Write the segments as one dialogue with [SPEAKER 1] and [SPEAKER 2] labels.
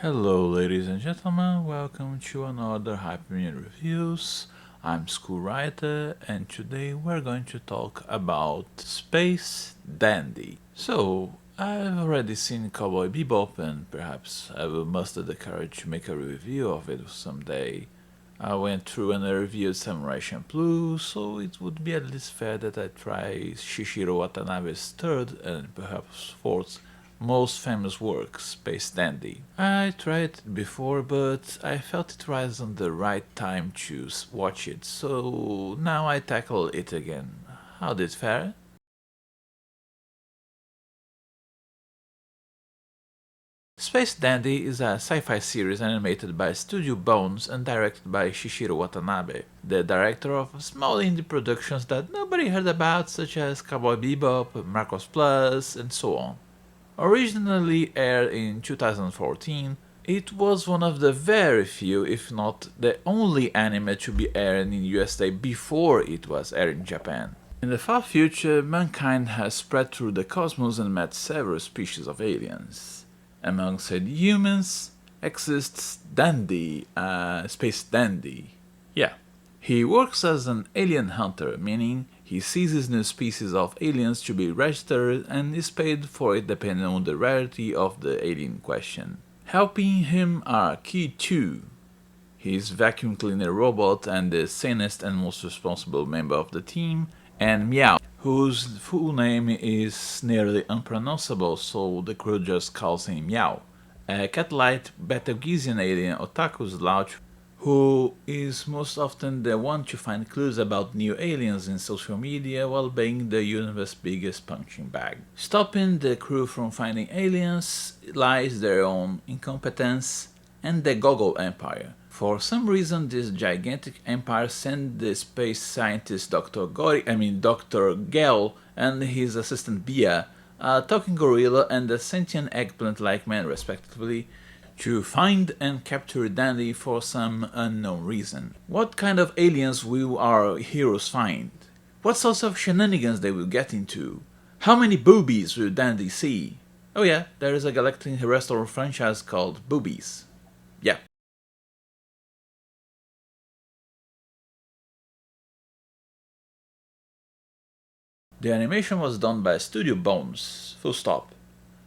[SPEAKER 1] Hello ladies and gentlemen, welcome to another Hypeimmune Reviews. I'm School Writer and today we're going to talk about Space Dandy. So, I've already seen Cowboy Bebop and perhaps I will muster the courage to make a review of it someday. I went through and reviewed Samurai Champloo, so it would be at least fair that I try Shinichirō Watanabe's third and perhaps fourth most famous work, Space Dandy. I tried it before, but I felt it wasn't the right time to watch it, so now I tackle it again. How did it fare? Space Dandy is a sci-fi series animated by Studio Bones and directed by Shinichirō Watanabe, the director of small indie productions that nobody heard about such as Cowboy Bebop, Macross Plus, and so on. Originally aired in 2014, it was one of the very few, if not the only anime to be aired in USA before it was aired in Japan. In the far future, mankind has spread through the cosmos and met several species of aliens. Among said humans exists Dandy, Space Dandy. Yeah. He works as an alien hunter, meaning he seizes new species of aliens to be registered and is paid for it depending on the rarity of the alien in question. Helping him are Key2, his vacuum cleaner robot and the sanest and most responsible member of the team, and Meow, whose full name is nearly unpronounceable, so the crew just calls him Meow, a cat-like Betelgeuse alien otaku slouch who is most often the one to find clues about new aliens in social media while being the universe's biggest punching bag. Stopping the crew from finding aliens lies their own incompetence and the Gogol Empire. For some reason, this gigantic empire sent the space scientist Dr. Gel and his assistant Bia, a talking gorilla and a sentient eggplant-like man respectively, to find and capture Dandy for some unknown reason. What kind of aliens will our heroes find? What sorts of shenanigans they will get into? How many boobies will Dandy see? Oh yeah, there is a galactic restaurant franchise called Boobies. Yeah. The animation was done by Studio Bones, full stop.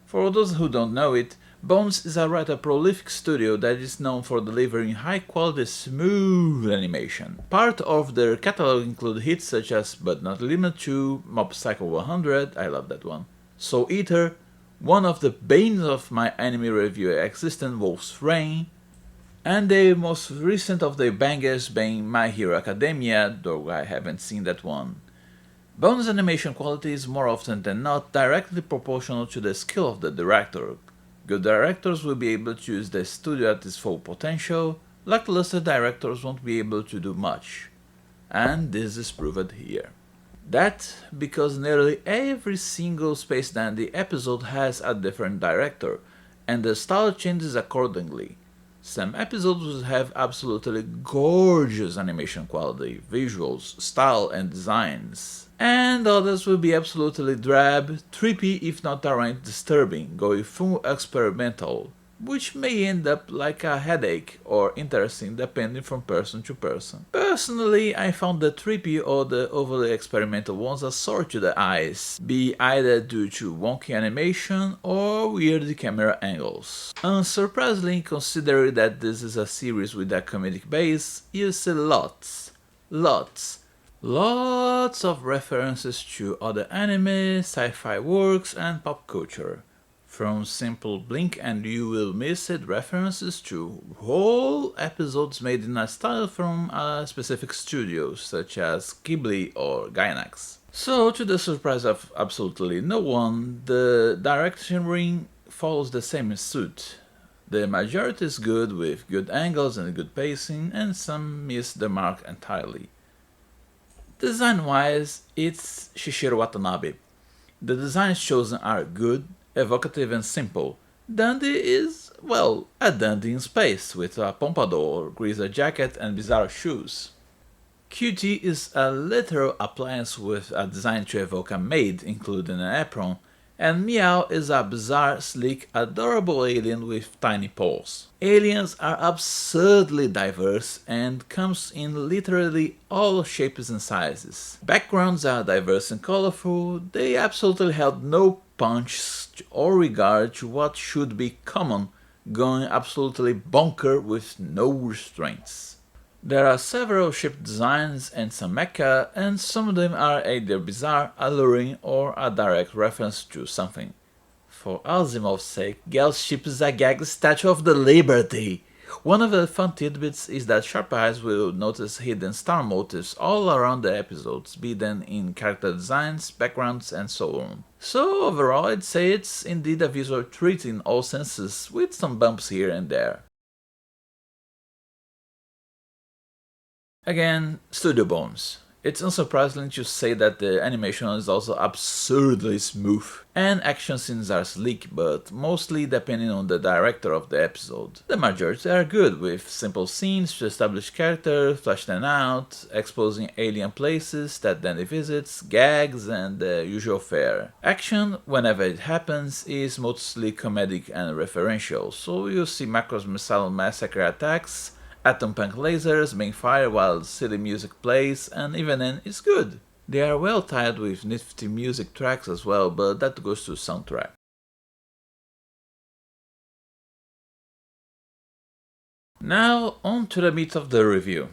[SPEAKER 1] For those who don't know it, Bones is a rather prolific studio that is known for delivering high-quality, smooth animation. Part of their catalog include hits such as, but not limited to, Mob Psycho 100, I love that one, Soul Eater, one of the banes of my anime review existence, Wolf's Rain, and the most recent of the bangers being My Hero Academia, though I haven't seen that one. Bones' animation quality is more often than not directly proportional to the skill of the director. Good directors will be able to use the studio at its full potential, lackluster directors won't be able to do much. And this is proved here. That because nearly every single Space Dandy episode has a different director, and the style changes accordingly. Some episodes will have absolutely gorgeous animation quality, visuals, style and designs. And others will be absolutely drab, trippy if not downright disturbing, going full experimental, which may end up like a headache or interesting depending from person to person. Personally, I found the trippy or the overly experimental ones a sore to the eyes, be either due to wonky animation or weird camera angles. Unsurprisingly, considering that this is a series with a comedic base, you see lots of references to other anime, sci-fi works, and pop culture. From simple blink and you will miss it references to whole episodes made in a style from a specific studio, such as Ghibli or Gainax. So, to the surprise of absolutely no one, the direction ring follows the same suit. The majority is good with good angles and good pacing, and some miss the mark entirely. Design-wise, it's Shinichirō Watanabe. The designs chosen are good, evocative and simple. Dandy is, well, a dandy in space, with a pompadour, greaser jacket and bizarre shoes. QT is a literal appliance with a design to evoke a maid, including an apron, And Meow is a bizarre, sleek, adorable alien with tiny paws. Aliens are absurdly diverse and comes in literally all shapes and sizes. Backgrounds are diverse and colorful, they absolutely held no punch or regard to what should be common, going absolutely bonker with no restraints. There are several ship designs and some mecha, and some of them are either bizarre, alluring, or a direct reference to something. For Asimov's sake, Gel's ship is a gag Statue of the Liberty! One of the fun tidbits is that sharp eyes will notice hidden star motifs all around the episodes, be them in character designs, backgrounds, and so on. So overall, I'd say it's indeed a visual treat in all senses, with some bumps here and there. Again, Studio Bones. It's unsurprising to say that the animation is also absurdly smooth, and action scenes are sleek, but mostly depending on the director of the episode. The majority are good, with simple scenes to establish characters, flesh them out, exposing alien places that Dandy visits, gags, and the usual fare. Action, whenever it happens, is mostly comedic and referential, so you'll see Macross Missile Massacre attacks, atom punk lasers being fired while silly music plays, and even then it's good. They are well tied with nifty music tracks as well, but that goes to soundtrack. Now on to the meat of the review.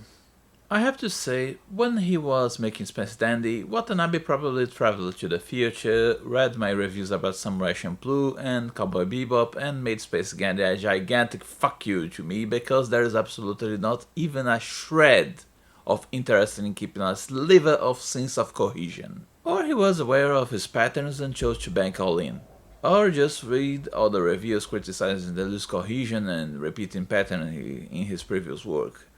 [SPEAKER 1] I have to say, when he was making Space Dandy, Watanabe probably traveled to the future, read my reviews about Samurai Champloo and Cowboy Bebop, and made Space Dandy a gigantic fuck you to me because there is absolutely not even a shred of interest in keeping a sliver of sense of cohesion. Or he was aware of his patterns and chose to bank all in. Or just read all the reviews criticizing the loose cohesion and repeating pattern in his previous work.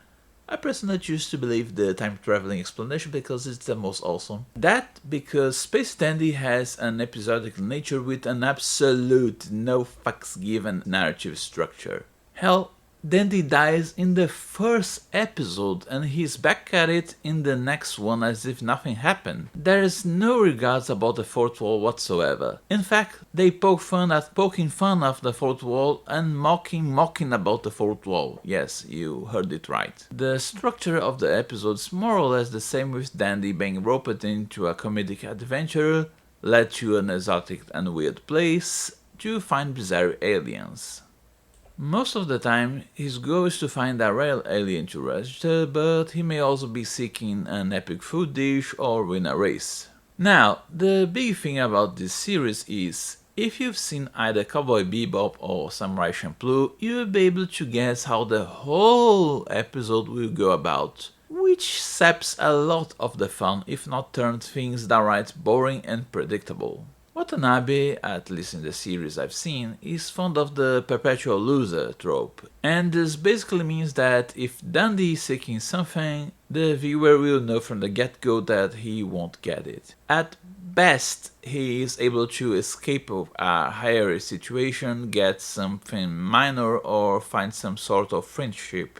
[SPEAKER 1] I personally choose to believe the time-traveling explanation because it's the most awesome. That because Space Dandy has an episodic nature with an absolute no fucks given narrative structure. Hell, Dandy dies in the first episode and he's back at it in the next one as if nothing happened. There is no regards about the fourth wall whatsoever. In fact, they poke fun at poking fun of the fourth wall and mocking about the fourth wall. Yes, you heard it right. The structure of the episodes more or less the same, with Dandy being roped into a comedic adventure, led to an exotic and weird place to find bizarre aliens. Most of the time, his goal is to find a rare alien to register, but he may also be seeking an epic food dish or win a race. Now, the big thing about this series is, if you've seen either Cowboy Bebop or Samurai Champloo, you'll be able to guess how the whole episode will go about, which saps a lot of the fun, if not turns things downright boring and predictable. Watanabe, at least in the series I've seen, is fond of the perpetual loser trope, and this basically means that if Dandy is seeking something, the viewer will know from the get-go that he won't get it. At best, he is able to escape a higher situation, get something minor, or find some sort of friendship.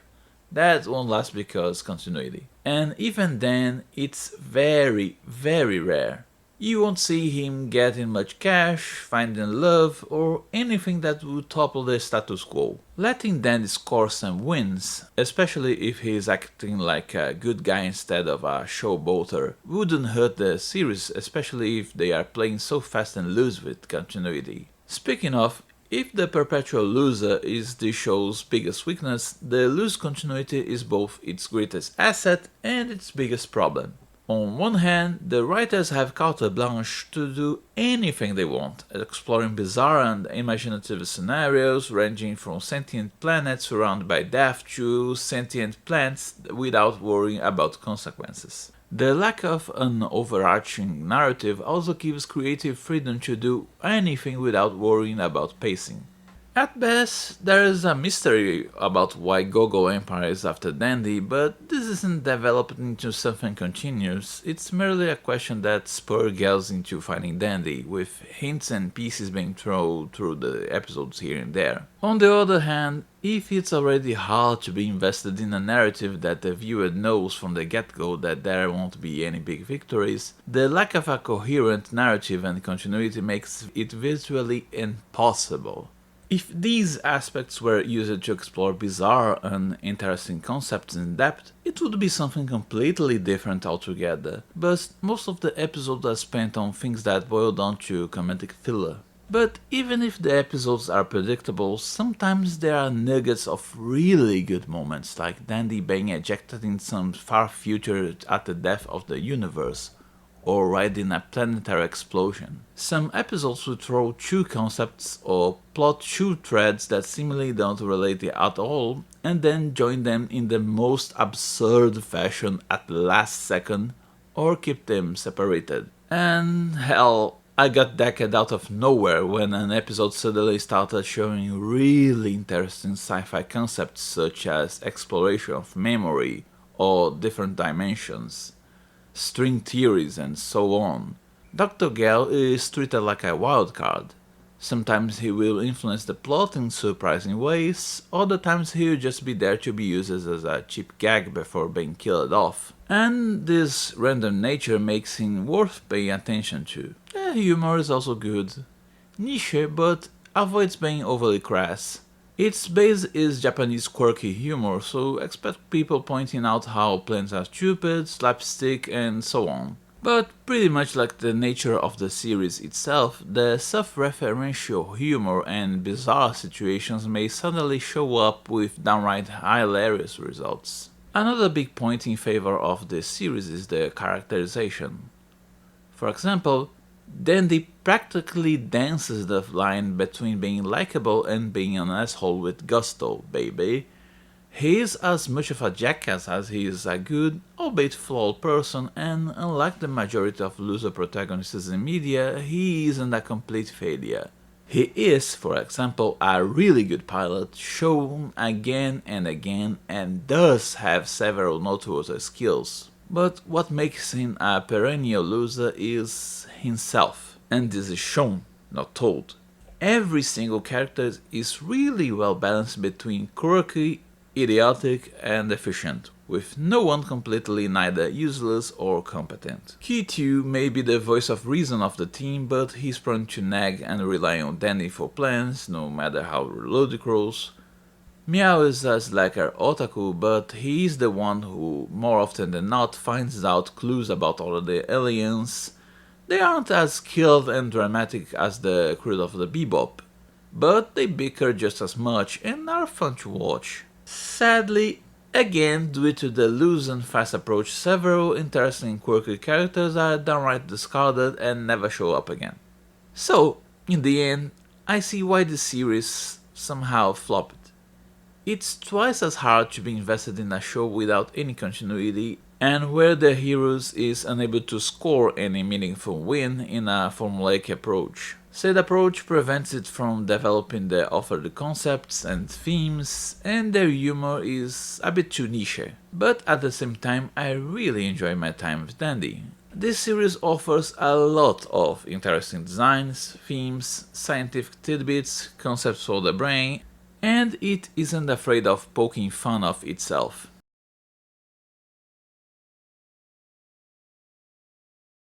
[SPEAKER 1] That won't last because continuity. And even then, it's very, very rare. You won't see him getting much cash, finding love, or anything that would topple the status quo. Letting Dandy score some wins, especially if he is acting like a good guy instead of a showboater, wouldn't hurt the series, especially if they are playing so fast and loose with continuity. Speaking of, if the perpetual loser is the show's biggest weakness, the loose continuity is both its greatest asset and its biggest problem. On one hand, the writers have carte blanche to do anything they want, exploring bizarre and imaginative scenarios ranging from sentient planets surrounded by death to sentient plants without worrying about consequences. The lack of an overarching narrative also gives creative freedom to do anything without worrying about pacing. At best, there is a mystery about why Gogo Empire is after Dandy, but this isn't developed into something continuous, it's merely a question that spurs Gels into finding Dandy, with hints and pieces being thrown through the episodes here and there. On the other hand, if it's already hard to be invested in a narrative that the viewer knows from the get-go that there won't be any big victories, the lack of a coherent narrative and continuity makes it virtually impossible. If these aspects were used to explore bizarre and interesting concepts in depth, it would be something completely different altogether, but most of the episodes are spent on things that boil down to comedic filler. But even if the episodes are predictable, sometimes there are nuggets of really good moments, like Dandy being ejected in some far future at the death of the universe, or riding a planetary explosion. Some episodes will throw two concepts or plot two threads that seemingly don't relate at all, and then join them in the most absurd fashion at the last second, or keep them separated. And hell, I got decked out of nowhere when an episode suddenly started showing really interesting sci-fi concepts such as exploration of memory or different dimensions, string theories, and so on. Dr. Gell is treated like a wild card. Sometimes he will influence the plot in surprising ways, other times he will just be there to be used as a cheap gag before being killed off. And this random nature makes him worth paying attention to. The humor is also good. Niche, but avoids being overly crass. Its base is Japanese quirky humor, so expect people pointing out how plans are stupid, slapstick, and so on. But pretty much like the nature of the series itself, the self-referential humor and bizarre situations may suddenly show up with downright hilarious results. Another big point in favor of this series is the characterization. For example, Dandy practically dances the line between being likable and being an asshole with gusto, baby. He is as much of a jackass as he is a good, albeit flawed person, and unlike the majority of loser protagonists in media, he isn't a complete failure. He is, for example, a really good pilot, shown again and again, and does have several noteworthy skills. But what makes him a perennial loser is himself, and this is shown, not told. Every single character is really well balanced between quirky, idiotic, and efficient, with no one completely neither useless or competent. Ki2 may be the voice of reason of the team, but he's prone to nag and rely on Dandy for plans, no matter how ludicrous. Meow is a slacker otaku, but he is the one who, more often than not, finds out clues about all of the aliens. They aren't as skilled and dramatic as the crew of the Bebop, but they bicker just as much and are fun to watch. Sadly, again, due to the loose and fast approach, several interesting quirky characters are downright discarded and never show up again. So, in the end, I see why the series somehow flopped. It's twice as hard to be invested in a show without any continuity, and where the heroes is unable to score any meaningful win in a formulaic approach. Said approach prevents it from developing the offered concepts and themes, and their humor is a bit too niche. But at the same time, I really enjoy my time with Dandy. This series offers a lot of interesting designs, themes, scientific tidbits, concepts for the brain, and it isn't afraid of poking fun of itself.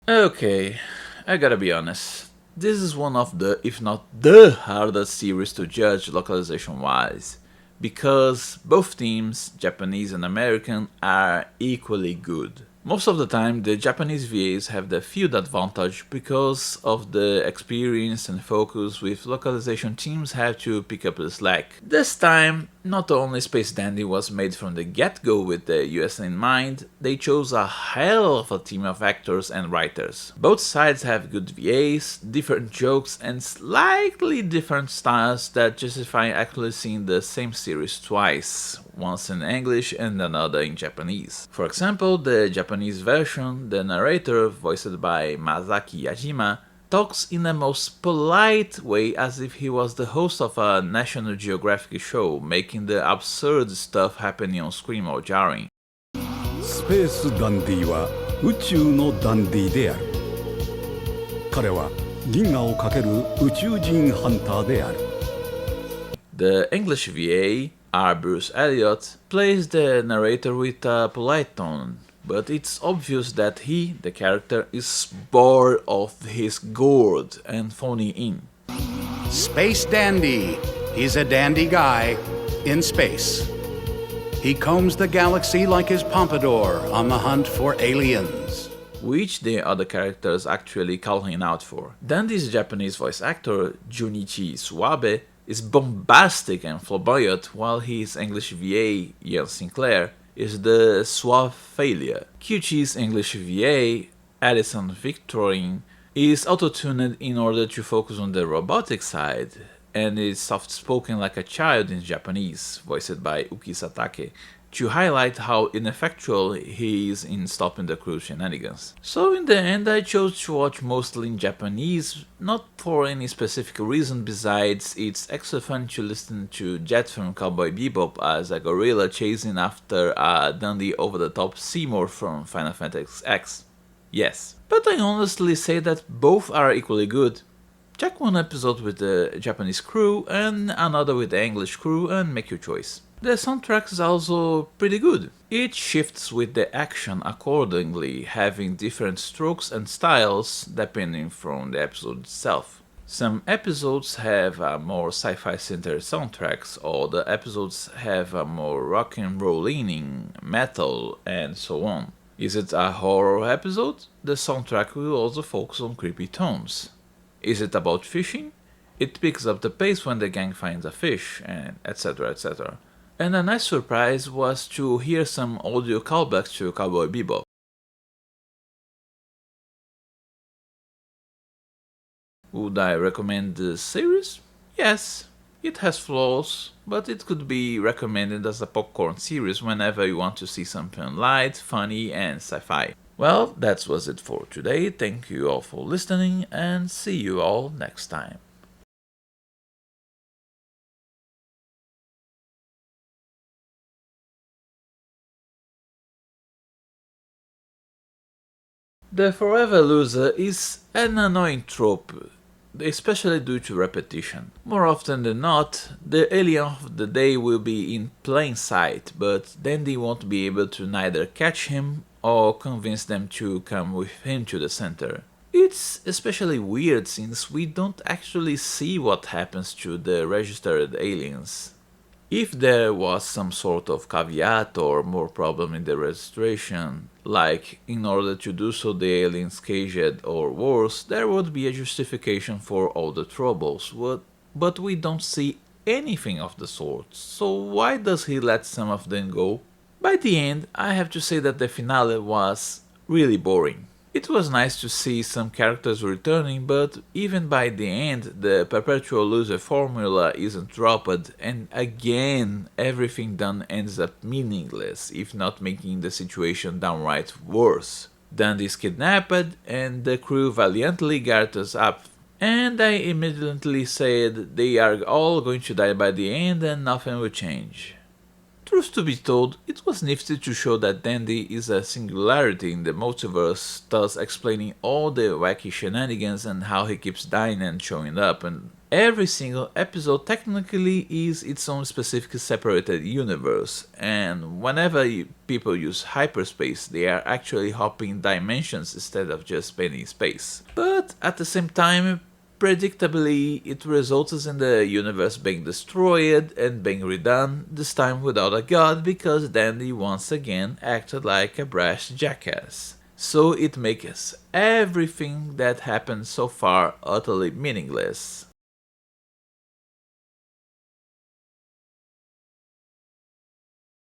[SPEAKER 1] Okay, I gotta be honest. This is one of the, if not the hardest series to judge localization wise, because both teams, Japanese and American, are equally good. Most of the time, the Japanese VAs have the field advantage because of the experience and focus, with localization teams have to pick up the slack. This time, not only Space Dandy was made from the get-go with the US in mind, they chose a hell of a team of actors and writers. Both sides have good VAs, different jokes, and slightly different styles that justify actually seeing the same series twice, once in English and another in Japanese. For example, the Japanese version, the narrator, voiced by Masaki Yajima, talks in the most polite way as if he was the host of a National Geographic show, making the absurd stuff happening on screen more jarring.
[SPEAKER 2] スペースダンディは宇宙のダンディである。彼は銀河をかける宇宙人ハンターである。
[SPEAKER 1] The English VA, R. Bruce Elliott, plays the narrator with a polite tone, but it's obvious that he, the character, is bored of his gourd and phoning in.
[SPEAKER 3] Space Dandy. He's a dandy guy in space. He combs the galaxy like his pompadour on the hunt for aliens.
[SPEAKER 1] Which the other characters actually call him out for. Dandy's Japanese voice actor, Junichi Suabe, is bombastic and flamboyant, while his English VA, Ian Sinclair, is the suave failure. QT's English VA, Addison Victorine, is auto-tuned in order to focus on the robotic side, and is soft-spoken like a child in Japanese, voiced by Uki Satake, to highlight how ineffectual he is in stopping the crew's shenanigans. So in the end I chose to watch mostly in Japanese, not for any specific reason besides it's extra fun to listen to Jet from Cowboy Bebop as a gorilla chasing after a dandy over-the-top Seymour from Final Fantasy X. Yes, but I honestly say that both are equally good. Check one episode with the Japanese crew and another with the English crew and make your choice. The soundtrack is also pretty good. It shifts with the action accordingly, having different strokes and styles depending from the episode itself. Some episodes have a more sci-fi centered soundtracks, or the episodes have a more rock and roll leaning, metal, and so on. Is it a horror episode? The soundtrack will also focus on creepy tones. Is it about fishing? It picks up the pace when the gang finds a fish, and etc, etc. And a nice surprise was to hear some audio callbacks to Cowboy Bebop. Would I recommend the series? Yes, it has flaws, but it could be recommended as a popcorn series whenever you want to see something light, funny, and sci-fi. Well, that was it for today. Thank you all for listening, and see you all next time. The forever loser is an annoying trope, especially due to repetition. More often than not, the alien of the day will be in plain sight, but Dandy won't be able to neither catch him or convince them to come with him to the center. It's especially weird since we don't actually see what happens to the registered aliens. If there was some sort of caveat or more problem in the registration, like in order to do so the aliens caged or worse, there would be a justification for all the troubles, but we don't see anything of the sort, so why does he let some of them go? By the end, I have to say that the finale was really boring. It was nice to see some characters returning, but even by the end, the perpetual loser formula isn't dropped, and again, everything done ends up meaningless, if not making the situation downright worse. Dandy is kidnapped, and the crew valiantly guards us up, and I immediately said they are all going to die by the end and nothing will change. Truth to be told, it was nifty to show that Dandy is a singularity in the multiverse, thus explaining all the wacky shenanigans and how he keeps dying and showing up, and every single episode technically is its own specific separated universe, and whenever people use hyperspace, they are actually hopping dimensions instead of just spanning space. But at the same time, predictably, it results in the universe being destroyed and being redone, this time without a god, because Dandy once again acted like a brash jackass. So it makes everything that happened so far utterly meaningless.